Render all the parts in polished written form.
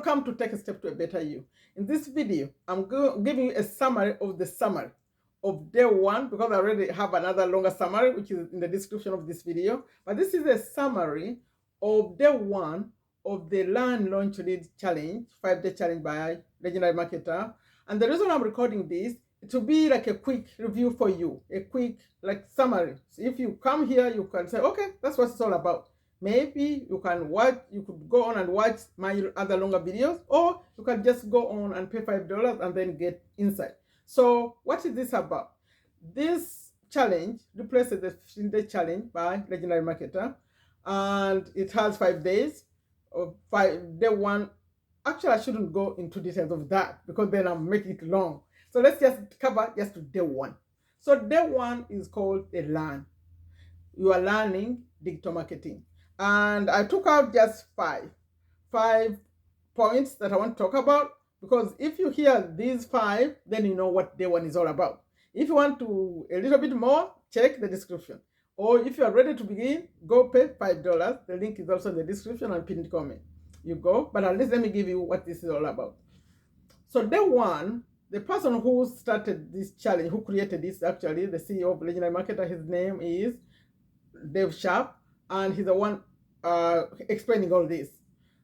Welcome to Take a Step to a Better You. In this video, I'm giving you a summary of the summary of day one, because I already have another longer summary which is in the description of this video. But this is a summary of day one of the Learn, Launch, Lead Challenge, 5-day challenge by legendary marketer. And the reason I'm recording this, it will be like a quick review for you, a quick like summary. So if you come here, you can say, okay, that's what it's all about. Maybe you can watch, you could go on and watch my other longer videos, or you can just go on and pay $5 and then get insight. So what is this about? This challenge replaces the 15-day challenge by legendary marketer, and it has 5 days. Day one, actually I shouldn't go into details of that because then I'm making it long. So let's just cover just day one. So day one is called a learn. You are learning digital marketing. And I took out just five points that I want to talk about, because if you hear these 5, then you know what day one is all about. If you want to a little bit more, check the description. Or if you are ready to begin, go pay $5. The link is also in the description and pinned comment. You go, but at least let me give you what this is all about. So day one, the person who started this challenge, who created this, actually the CEO of Legendary Marketer, his name is Dave Sharp, and he's the one explaining all this.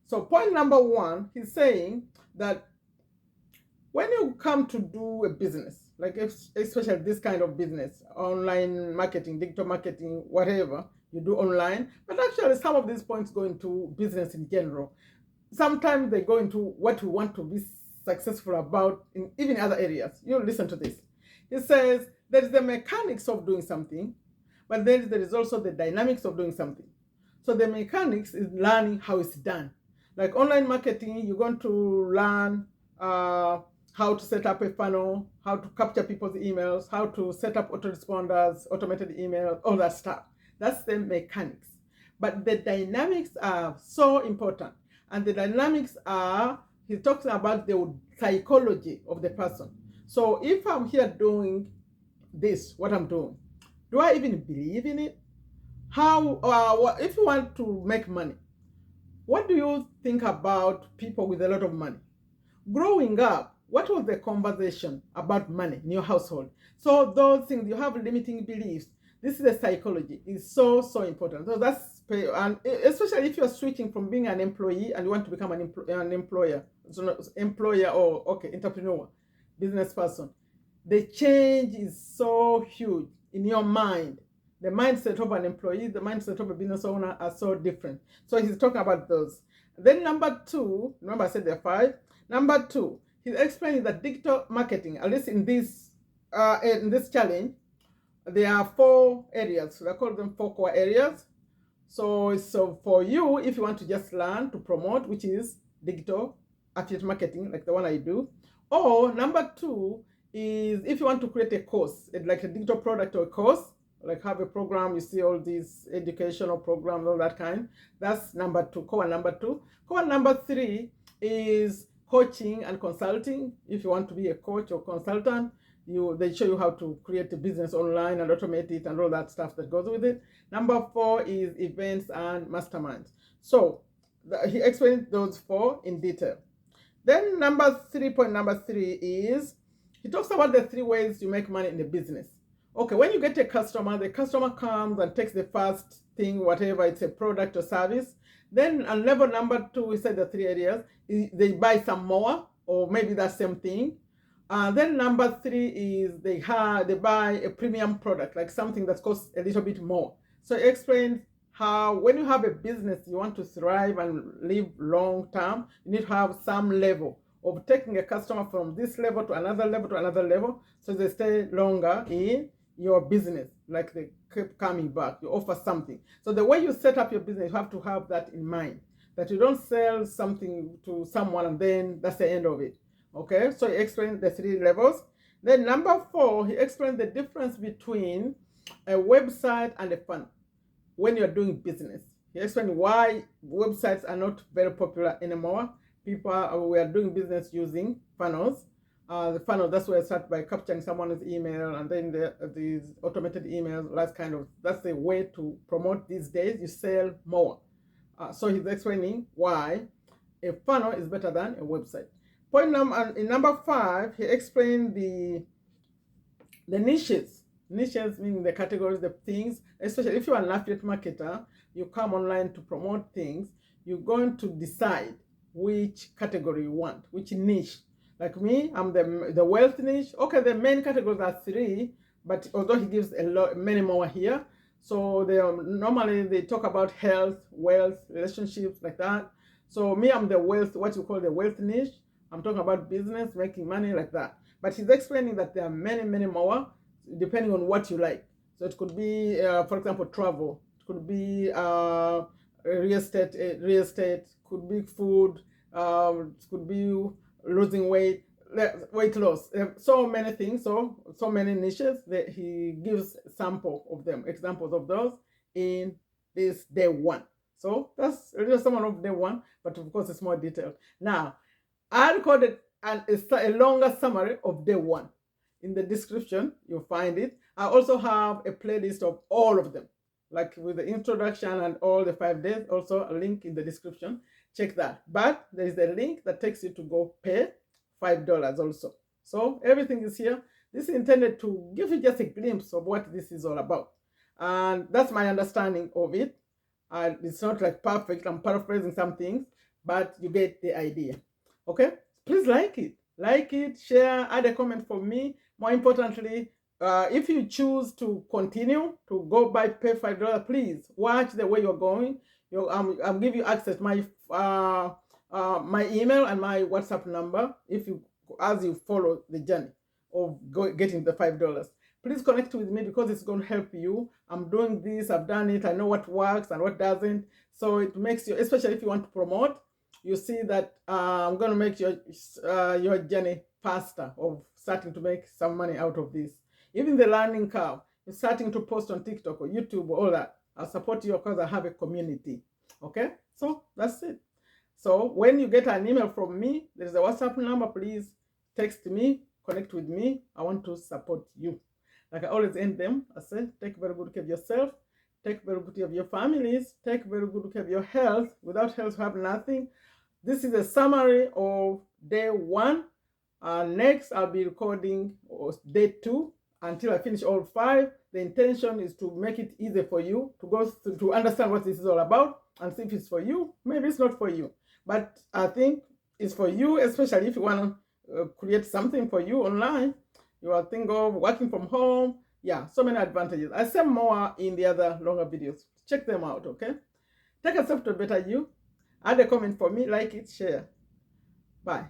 So point number 1, he's saying that when you come to do a business, like especially this kind of business, online marketing, digital marketing, whatever you do online, but actually some of these points go into business in general. Sometimes they go into what we want to be successful about in even other areas. You listen to this. He says there is the mechanics of doing something, but then there is also the dynamics of doing something. So the mechanics is learning how it's done. Like online marketing, you're going to learn how to set up a funnel, how to capture people's emails, how to set up autoresponders, automated emails, all that stuff. That's the mechanics. But the dynamics are so important. And the dynamics are, he talks about the psychology of the person. So if I'm here doing this, what I'm doing, do I even believe in it? How, if you want to make money, what do you think about people with a lot of money? Growing up, what was the conversation about money in your household? So those things, you have limiting beliefs. This is the psychology. It's so important. So that's, and especially if you're switching from being an employee and you want to become an employer, so employer or entrepreneur, business person, the change is so huge in your mind. The mindset of an employee, the mindset of a business owner are so different. So he's talking about those. Then number 2, remember I said there are 5. Number 2, he's explaining that digital marketing, at least in this challenge, there are 4 areas. So I call them 4 core areas. So for you, if you want to just learn to promote, which is digital affiliate marketing, like the one I do, or number 2 is if you want to create a course, like a digital product or a course, like have a program, you see all these educational programs, all that kind. That's number 2, core number 2. Core number 3 is coaching and consulting. If you want to be a coach or consultant, they show you how to create a business online and automate it and all that stuff that goes with it. Number 4 is events and masterminds. So he explained those 4 in detail. Then point number 3 is he talks about the 3 ways you make money in the business. Okay, when you get a customer, the customer comes and takes the first thing, whatever, it's a product or service. Then on level number 2, we said the 3 areas, they buy some more, or maybe that same thing. Then number 3 is they buy a premium product, like something that costs a little bit more. So it explains how when you have a business, you want to thrive and live long term, you need to have some level of taking a customer from this level to another level to another level, so they stay longer in your business, like they keep coming back. You offer something. So the way you set up your business, you have to have that in mind, that you don't sell something to someone and then that's the end of it. Okay, so he explained the 3 levels. Then number 4, he explained the difference between a website and a funnel when you're doing business. He explained why websites are not very popular anymore. We are doing business using funnels. The funnel, that's where I start by capturing someone's email, and then these automated emails, that's the way to promote these days. You sell more. So he's explaining why a funnel is better than a website. Point number in number 5, he explained the niches. Niches meaning the categories, the things, especially if you're an affiliate marketer, you come online to promote things, you're going to decide which category you want, which niche. Like me, I'm the wealth niche. Okay, the main categories are 3, but although he gives many more here. So normally they talk about health, wealth, relationships, like that. So me, I'm the wealth, what you call the wealth niche. I'm talking about business, making money, like that. But he's explaining that there are many, many more depending on what you like. So it could be, for example, travel. It could be real estate. Could be food. It could be losing weight loss. So many things. So many niches that he gives examples of those in this day 1. So that's just some of day 1, but of course it's more detailed. Now, I recorded a longer summary of day 1. In the description, you'll find it. I also have a playlist of all of them, like with the introduction and all the 5 days. Also a link in the description. Check that. But there is a link that takes you to go pay $5 also. So everything is here. This is intended to give you just a glimpse of what this is all about. And that's my understanding of it. And it's not like perfect. I'm paraphrasing some things, but you get the idea. Okay? Please like it, share, add a comment for me. More importantly, if you choose to continue to go pay $5, please watch the way you're going. I'm giving you access my my email and my WhatsApp number as you follow the journey of getting the $5. Please connect with me because it's going to help you. I'm doing this, I've done it, I know what works and what doesn't. So it makes you, especially if you want to promote, you see that I'm going to make your journey faster of starting to make some money out of this. Even the learning curve, you're starting to post on TikTok or YouTube or all that. I'll support you because I have a community. Okay? So that's it. So when you get an email from me, there's a WhatsApp number. Please text me, connect with me. I want to support you. Like I always end them, I say, take very good care of yourself. Take very good care of your families. Take very good care of your health. Without health, you have nothing. This is a summary of day 1. Next, I'll be recording day 2 until I finish all 5. The intention is to make it easy for you to go to understand what this is all about and see if it's for you. Maybe it's not for you, but I think it's for you, especially if you want to create something for you online. You are thinking of working from home. Yeah, so many advantages. I say more in the other longer videos. Check them out, okay? Take yourself to a better you. Add a comment for me, like it, share. Bye.